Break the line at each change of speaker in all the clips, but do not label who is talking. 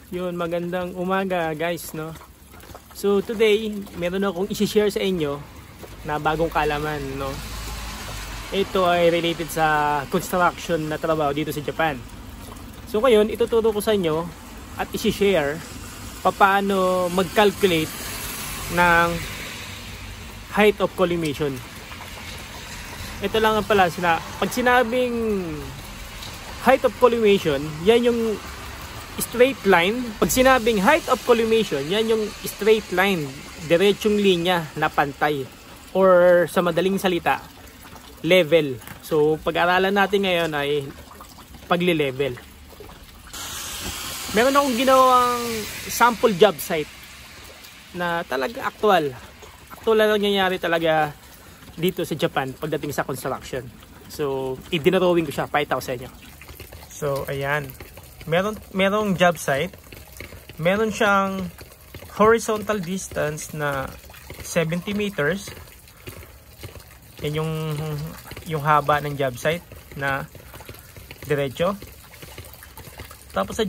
Yun, magandang umaga guys, no? So today, meron akong i-share sa inyo na bagong kaalaman, no? Ito ay related sa construction na trabaho dito sa Japan. So ngayon, ituturo ko sa inyo at i-share paano mag-calculate ng height of collimation. Ito lang pala, pag sinabing height of collimation, yan yung straight line. Pag sinabing height of collimation, yan yung straight line, diretsong linya na pantay, or sa madaling salita, level. So pag-aralan natin ngayon ay pagle-level. Meron akong ginawang sample job site na talaga actual na nangyayari talaga dito sa Japan pagdating sa construction. So i-dinrawing ko siya, pakita ko sa inyo. So ayan, merong job site, meron siyang horizontal distance na 70 meters. Yan yung haba ng job site na diretso. Tapos sa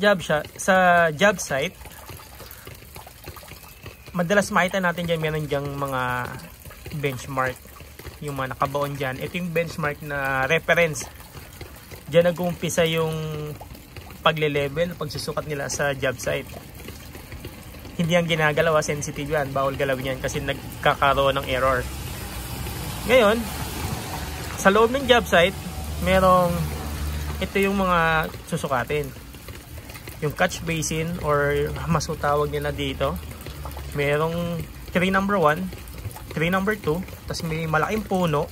job site, madalas makita natin dyan, meron dyang mga benchmark, yung mga nakabaon dyan. Ito yung benchmark na reference. Dyan nag-uumpisa yung pagle-level, pagsusukat nila sa job site. Hindi ang ginagalaw, sensitive yan, bawal galawin yan kasi nagkakaroon ng error. Ngayon, sa loob ng job site, ito yung mga susukatin. Yung catch basin, or mas tawag nila dito, merong tree number 1, tree number 2, tapos may malaking puno,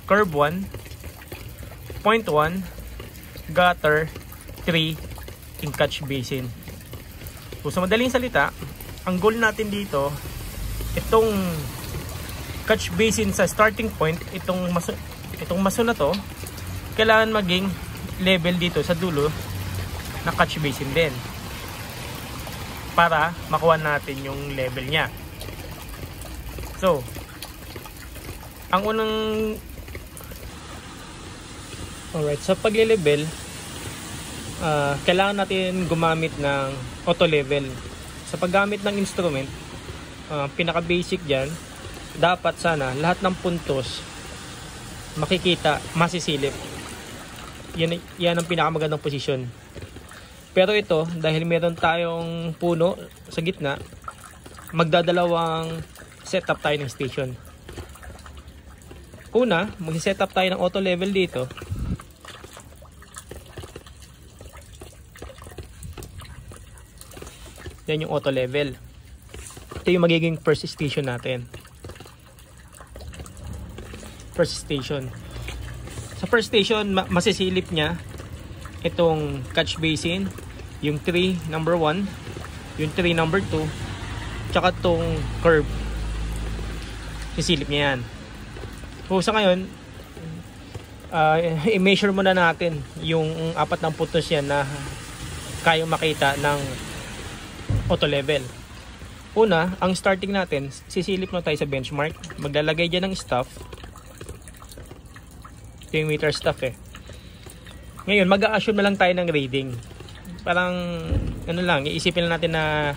curve 1, point 1, gutter, tree, in catch basin. So, sa madaling salita, ang goal natin dito, itong catch basin sa starting point, itong maso na to, kailangan maging level dito sa dulo na catch basin din para makuha natin yung level niya. So, ang unang sa pagle-level, kailangan natin gumamit ng auto level. Sa paggamit ng instrument, pinaka basic dyan, dapat sana lahat ng puntos makikita, masisilip. Yan ang pinakamagandang posisyon. Pero ito, dahil meron tayong puno sa gitna, magdadalawang setup tayo ng station. Una, mag-setup tayo ng auto level dito. Yan yung auto level. Ito yung magiging first station natin. First station. Sa first station, masisilip niya itong catch basin, yung tree number 1, yung tree number 2, tsaka itong curve. Sisilip niya yan. So sa ngayon, i-measure muna natin yung apat ng puntos yan na kayong makita ng auto level. Una, ang starting natin, sisilip na tayo sa benchmark. Maglalagay dyan ng stuff. Ito yung meter stuff eh. Ngayon, mag-a-assume na lang tayo ng reading. Parang, iisipin lang natin na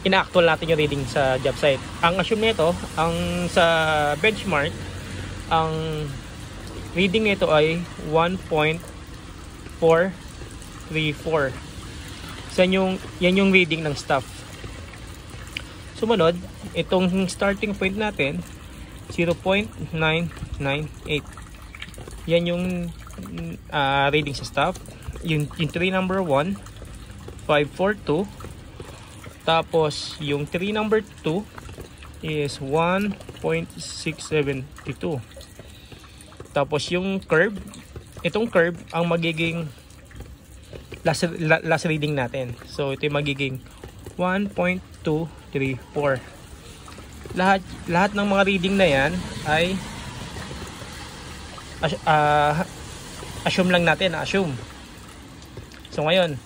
ina-actual natin yung reading sa job site. Ang assume nito, sa benchmark, ang reading nito ay 1.434. So, yan yung reading ng stuff. Sumunod, itong starting point natin, 0.998. Yan yung reading sa stuff. Yung tree number 1, 542. Tapos yung tree number 2 is 1.672. Tapos yung curve, itong curve ang magiging last reading natin. So ito yung magiging 1.234. Lahat ng mga reading na yan ay assume lang natin, assume. So ngayon,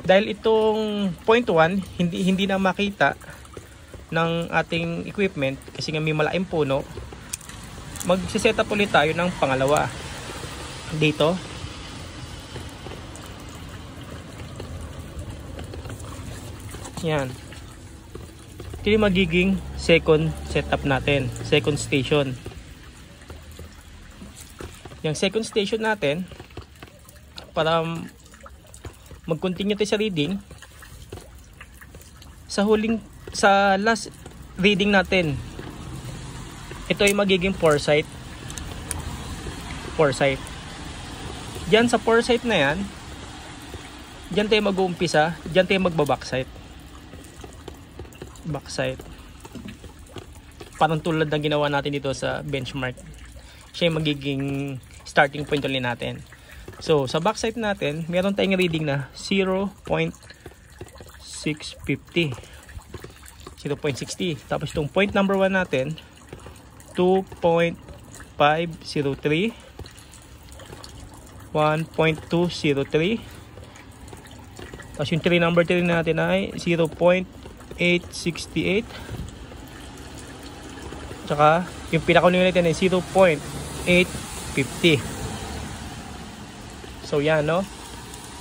dahil itong point 1 hindi na makita ng ating equipment kasi nga may malaking puno, magsiset up ulit tayo ng pangalawa dito. Yan. Ito yung magiging second setup natin. Second station. Yung second station natin, para mag-continue tayo sa reading, sa last reading natin, ito ay magiging foresight. Diyan sa foresight na yan, diyan tayo mag-uumpisa, diyan tayo magba-backside. Parang tulad ng ginawa natin dito sa benchmark. Siya yung magiging starting point ulit natin. So sa backside natin, meron tayong reading na 0.650. Tapos itong point number 1 natin, 2.503, 1.203. Tapos yung 3 number 3 natin ay 0.868. Tsaka yung pinakauli natin ay 0.850. So yan, no?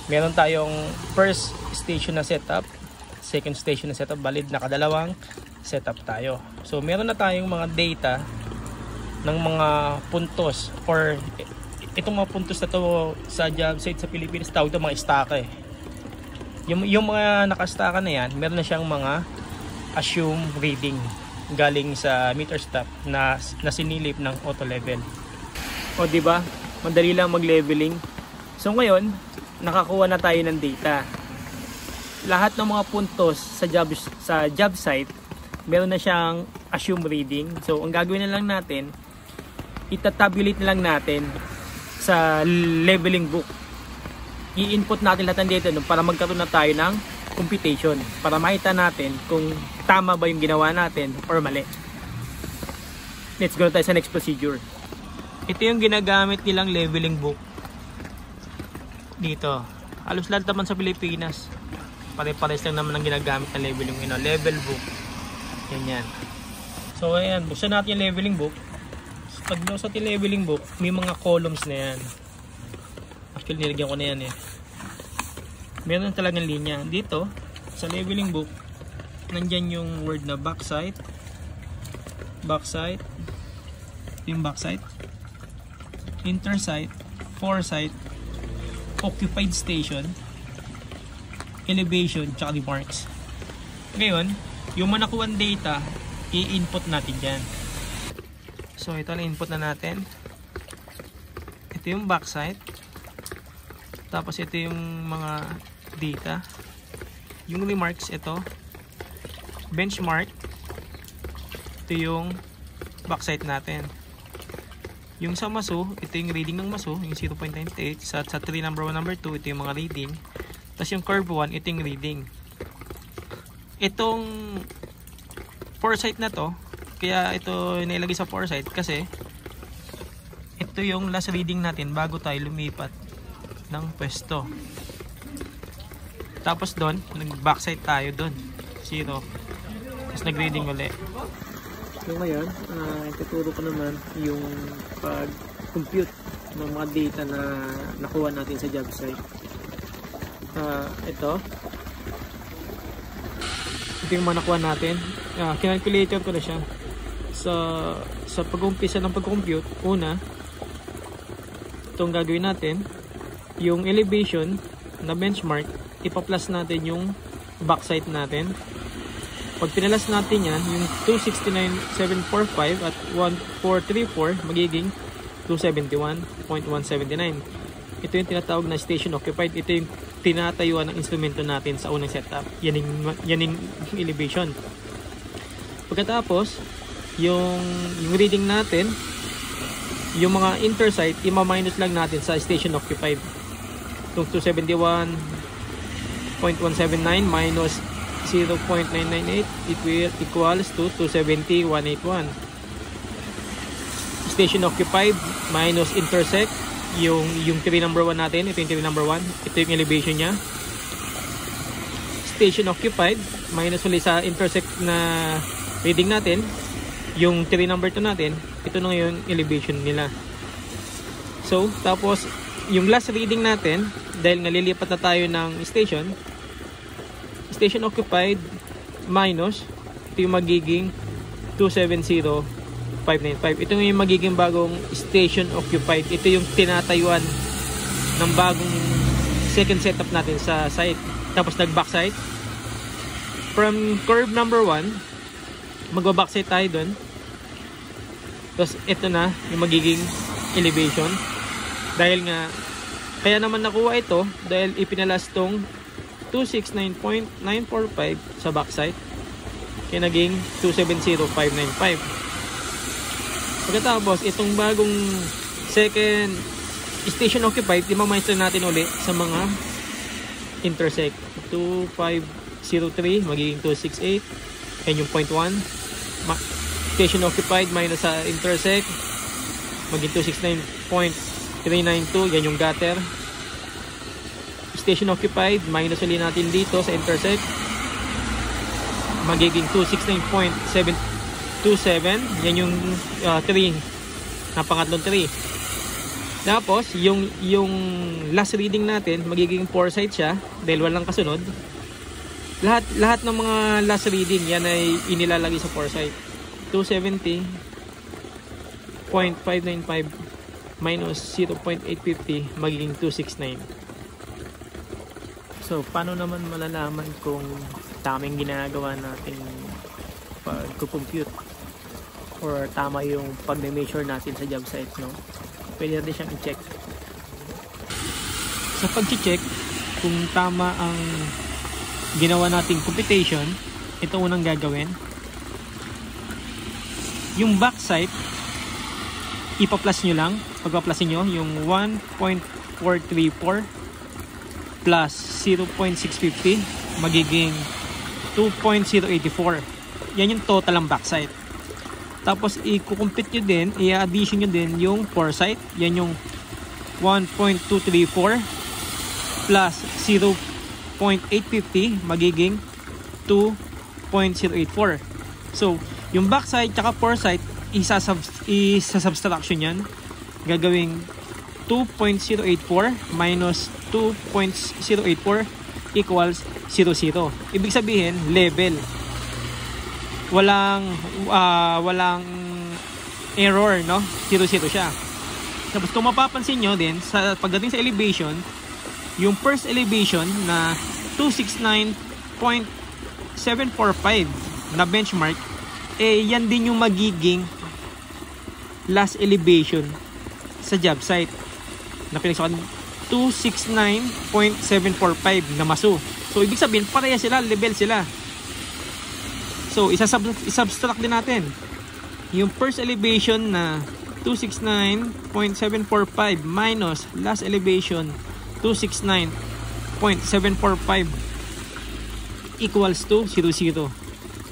Meron tayong first station na setup, second station na setup, valid, nakadalawang setup tayo. So meron na tayong mga data ng mga puntos, or itong mga puntos na to sa job site sa Pilipinas, tawag ito mga stake. Yung mga nakastaka na yan, meron na siyang mga assume reading galing sa meter stop na sinilip ng auto level. O di ba? Madali lang mag-leveling. So ngayon, nakakuha na tayo ng data. Lahat ng mga puntos sa job site, meron na siyang assume reading. So ang gagawin na lang natin, itatabulate na lang natin sa leveling book. I-input natin lahat ng data para magkaroon na tayo ng computation, para makita natin kung tama ba yung ginawa natin or mali. Let's go tayo sa next procedure. Ito yung ginagamit nilang leveling book dito. Halos lahat naman sa Pilipinas, pare-pares lang naman ang ginagamit na leveling, level book. Yan. So ayan, buksan natin yung leveling book. Pag nasa leveling book, may mga columns na yan. Actually, nilagyan ko na yan eh. Meron talagang linya. Dito, sa leveling book, nandyan yung word na backside. Yung backside. Intersite, foresight, occupied station, elevation, tsaka remarks. Ngayon, yung manakuhan data, i-input natin dyan. So ito na input na natin. Ito yung backside. Tapos ito yung mga data. Yung remarks ito. Benchmark. Ito yung backside natin. Yung sa maso, ito yung reading ng maso, yung 0.98. Sa 3 number 1, number 2, ito yung mga reading. Tapos yung curve 1, ito yung reading. Itong foresight na to, kaya ito nilagay sa foresight kasi ito yung last reading natin bago tayo lumipat ng pwesto. Tapos doon, nag-backside tayo doon, 0. Tapos nag-reading ulit. So ngayon, ituturo ko naman yung pag-compute ng mga data na nakuha natin sa job site. Ito yung mga nakuha natin. Kinalculator ko na siya. Sa pag-umpisa ng pag-compute, una, itong gagawin natin, yung elevation na benchmark, ipa-plus natin yung backside natin. Pag pinalas natin yan, yung 269.745 at 1434 magiging 271.179. Ito yung tinatawag na station occupied. Ito yung tinatayuan ng instrumento natin sa unang setup. Yan yung elevation. Pagkatapos, yung reading natin, yung mga intersite, ima-minus lang natin sa station occupied. Itong 271.179 minus 0.998 equals to 270.181. Station occupied minus intersect, yung 3 number 1 natin, ito yung 3 number 1, ito yung elevation nya. Station occupied minus ulit sa intersect na reading natin, yung 3 number 2 natin, ito na yung elevation nila. So, tapos yung last reading natin, dahil nalilipat na tayo ng station occupied minus, ito yung magiging 270,595. Ito yung magiging bagong station occupied. Ito yung tinatayuan ng bagong second setup natin sa site. Tapos nag-back site. From curve number 1, magba-back site tayo dun. Tapos ito na yung magiging elevation. Dahil nga, kaya naman nakuha ito dahil ipinalas tong 269.945 sa backside. Kaya naging 270,595. Pagkatapos, itong bagong second station occupied, i-master natin ulit sa mga intersect. 2503 magiging 268. Yan yung 0.1. Station occupied minus sa intersect magiging 269.392. Yan yung gutter. Station occupied minus ulit natin dito sa intersect magiging 269.727. Yan yung 3 na pangatlong 3. Tapos yung last reading natin magiging 4 site siya dahil walang kasunod. Lahat ng mga last reading yan ay inilalagay sa 4 site. 270.595 minus 0.850 magiging 269. So, paano naman malalaman kung tamang ginagawa nating pag-compute or tama yung pag-measure natin sa job site, no? Pwede natin siyang i-check. Sa pag-check kung tama ang ginawa nating computation, ito unang gagawin. Yung back site, ipa-plus nyo lang. Pagpa-plusin nyo, yung 1.434 plus 0.650 magiging 2.084. Yan yung total ng backside. Tapos i-compute nyo din, i-addition nyo din yung foresight. Yan yung 1.234 plus 0.850 magiging 2.084. So, yung backside tsaka foresight, isa-subtraction yan. Gagawing 2.084 minus 2.084 equals 00. Ibig sabihin, level. Walang error, no? 00 siya. Tapos kung mapapansin nyo din, sa pagdating sa elevation, yung first elevation na 269.745 na benchmark, yan din yung magiging last elevation sa job site na pinagsukan 269.745 na masu. So ibig sabihin pareha sila, level sila. So isa-subtract din natin yung first elevation na 269.745 minus last elevation 269.745 equals to 00.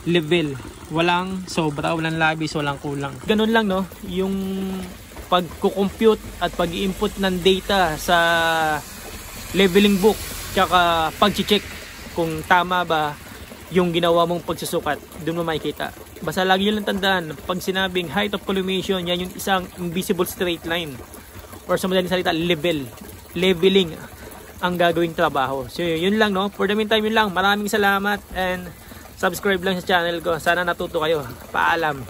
Level. Walang sobra, walang labis, walang kulang. Ganun lang, no? Yung pag-compute at pag-input ng data sa leveling book tsaka pag-check kung tama ba yung ginawa mong pagsusukat, doon mo makikita. Basta lagi nyo lang tandaan, pag sinabing height of collimation, yan yung isang invisible straight line or sa madaling salita, leveling ang gagawing trabaho. So yun lang, no? For the meantime, yun lang. Maraming salamat and subscribe lang sa channel ko. Sana natuto kayo. Paalam.